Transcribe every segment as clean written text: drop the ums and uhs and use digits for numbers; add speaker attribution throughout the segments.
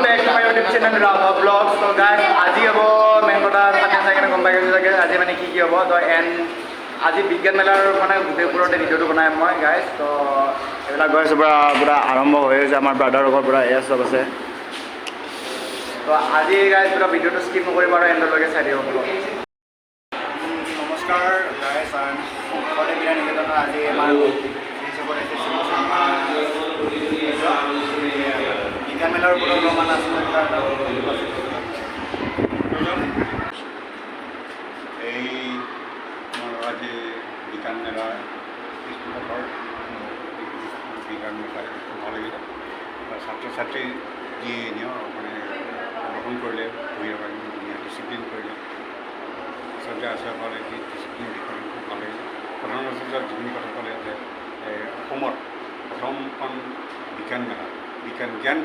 Speaker 1: back to my YouTube channel Rama Vlogs. So guys, আজি হ'ব main কথা চাগে গম পাই গৈছে চাগে আজি মানে কি হ'ব তো এণ্ড আজি বিজ্ঞান মেলাৰ মানে গোটেইবোৰতে ভিডিঅ'টো বনাই মই গাইজ তো এইবিলাক গৈ আছোঁ পুৰা আৰম্ভ হৈ আছে আমাৰ ব্ৰাদাৰৰ পৰা এয়া চব আছে তো আজি গাইজ পুৰা ভিডিঅ'টো স্কিপ নকৰিব আৰু এণ্ডলৈকে চাই দিব বোলো নমস্কাৰ গাইজ শংকৰদেৱ বিদ্যা নিকেতনৰ আজি আমাৰ বিজ্ঞান মেলাৰ ওপৰত অলপমান আছে
Speaker 2: এই আজি বিজ্ঞান মেলাৰ স্কুলৰ বিজ্ঞান মেলাৰ ভাল লাগিলে ছাত্ৰ ছাত্ৰী যি নিয়ম মানে গ্ৰহণ কৰিলে বহিৰ কাৰণে ধুনীয়া ডিচিপ্লিন কৰিলে আচলতে আচাৰ্যসকলে যি ডিচিপ্লিন দেখুৱালে খুব ভাল লাগিলে প্ৰধান আচাৰ্য যিখিনি কথা ক'লে যে অসমত প্ৰথমখন বিজ্ঞান মেলা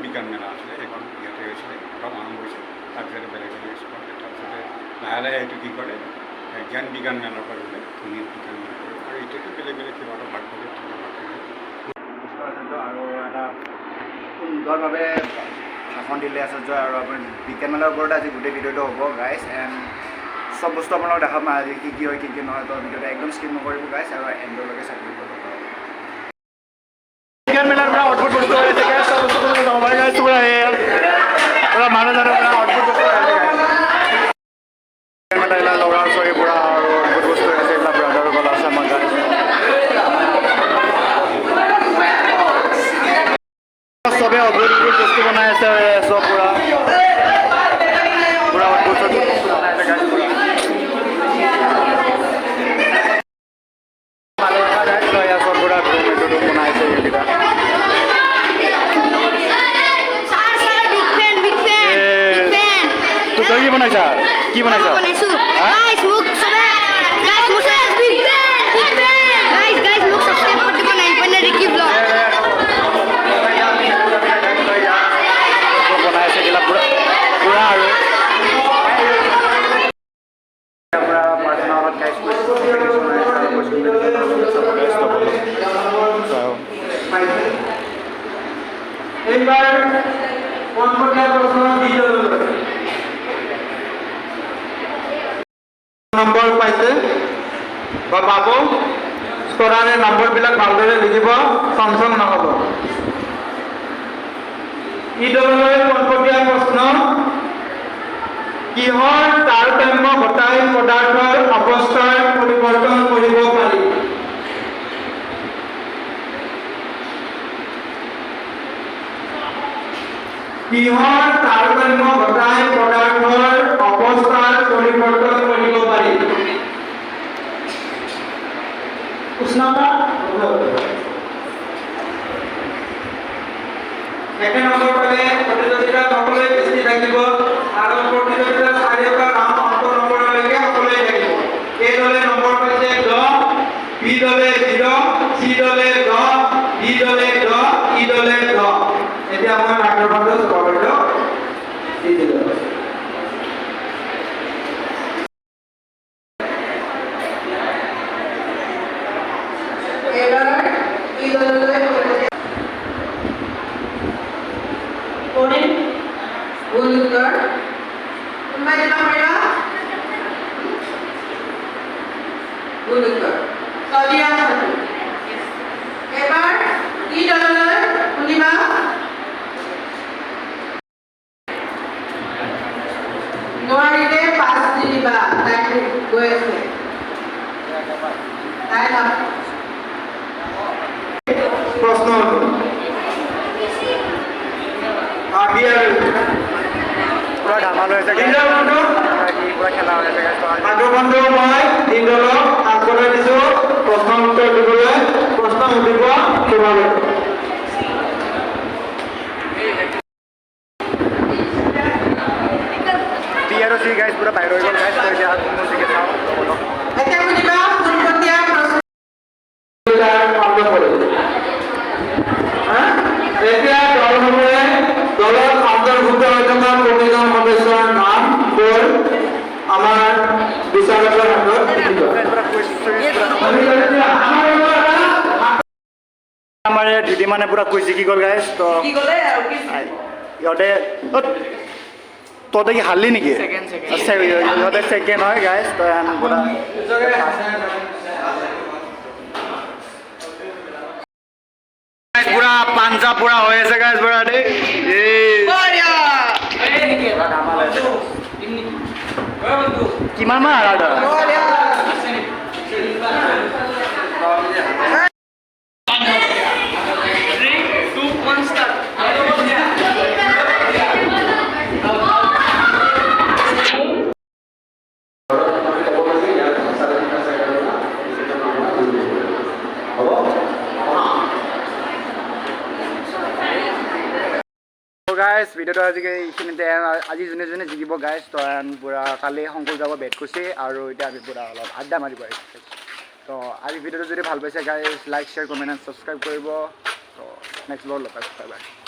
Speaker 2: বিজ্ঞান মেলা আছিলে সেইখন ইয়াতে হৈছিলে প্ৰথম আৰম্ভ হৈছিল তাৰপিছতে বেলেগ বেলেগ স্কুলত তাৰপিছতে লাহে লাহে এইটো কি কৰে বিজ্ঞান মেলাৰ পৰা গ'লে ধুনীয়া বিজ্ঞান মেলা কৰে আৰু এতিয়াতো বেলেগ বেলেগ কিবা এটা ভাগ কৰে
Speaker 1: আৰু এটা সুন্দৰভাৱে ভাষণ দিলে আচাৰ্য আৰু আপোনাৰ বিজ্ঞান মেলাৰ ওপৰত আজি গোটেই ভিডিঅ'টো হ'ব গাইজ এণ্ড চব বস্তু আপোনালোক দেখাম আজি কি হয় কি নহয় তো ভিডিঅ'টো একদম স্কিপ নকৰিব গাইজ আৰু এণ্ডলৈকে চাই কৰিব বিজ্ঞান মেলাৰ পৰা অদ্ভুত বস্তু হৈ আছে চব বস্তু যাব পাৰে গাইজ পুৰা মানুহ জানো পুৰা অদ্ভুত বস্তু হৈ আছে বিজ্ঞান মেলা ল'ৰা ছোৱালীৰ পৰা আৰু অদ্ভুত বস্তু হৈ আছে এইবিলাক ব্ৰাদাৰৰ কলা আছে আমাৰ গাইজ চবে অদ্ভুত বস্তু বনাই আছে চব পুৰা অদ্ভুত বস্তু বনাই আছে গাইজ পুৰা কি বনাইছা কি বনাইছা বনাইছে এইবিলাক পুৰা আৰু এইবাৰ নম্বৰ পাইছে বা পাব স্তৰাৰে নম্বৰবিলাক ভালদৰে লিখিব চঞ্চল নহ'ব ঈদলৈ পোনপটীয়া প্ৰশ্ন কিহৰ তাৰতম্য ঘটাই পদাৰ্থৰ অৱস্থাৰ পৰিৱৰ্তন কৰিব পাৰি কিহৰ তাৰতম্য ঘটাই পদাৰ্থৰ অৱস্থাৰ পৰিৱৰ্তন কৰিব পাৰি উষ্ণতা একে নম্বৰ পালে প্ৰতিযোগিতা সকলোৱে বেছি থাকিব আৰু প্ৰতিযোগিতা চাৰিওটা নাম অন্ত নম্বৰলৈকে সকলোৱে থাকিব এই দলে নম্বৰ পাইছে 10 বি দলে 0 চি দলে 10 ডি দলে 10 ই দলে 10 এতিয়া মই মাইক্ৰফোনটো চলাব দিওঁ দি দিলোঁ নোৱাৰিলে 5 দিবা টাইম গৈ আছে প্ৰশ্ন পুৰা ধামাল হৈ আছে পুৰা খেলা হৈ আছে মাইক্ৰফোনটো মই ইন্দ্ৰক আগবঢ়াই দিছোঁ প্ৰশ্ন উত্তৰ দিবলৈ প্ৰশ্ন সুধিব তোমালোক আৰু চি গাইজ পুৰা বাহিৰ হৈ গ'ল গাইজ তো এতিয়া মুচিকে চাওঁ এতিয়া শুনিবা পোনপটীয়া প্ৰশ্ন এতিয়া দলসমূহে দলত অন্তৰ্ভুক্ত হৈ থকা প্ৰতিজন সদস্যৰ নাম কৈ আমাৰ বিচাৰকৰ হাতত আমাৰ দুটি মানে পুৰা কুইজ জিকি গ'ল গাইজ তো
Speaker 3: কি ক'লে আৰু কি
Speaker 1: ইহঁতে তহঁতে কি হাৰলি নেকি ইহঁতে ছেকেণ্ড হয় গাইজ তো পুৰা পুৰা পাঞ্জা পুৰা হৈ আছে গাইজ পুৰা দেই কিমান মান হাৰা গাইজ ভিডিঅ'টো আজিকালি এইখিনিতে আজি যোনে যোনে জিকিব গাইজ তো পুৰা কালি শংকৰ যাব বেট কৰিছে আৰু এতিয়া আমি পুৰা অলপ আড্ডা মাৰিব আহিছোঁ তো আজি ভিডিঅ'টো যদি ভাল পাইছে guys like share comment and subscribe কৰিব তো নেক্সট ব্লগত লগ পাইছোঁ বাই বাই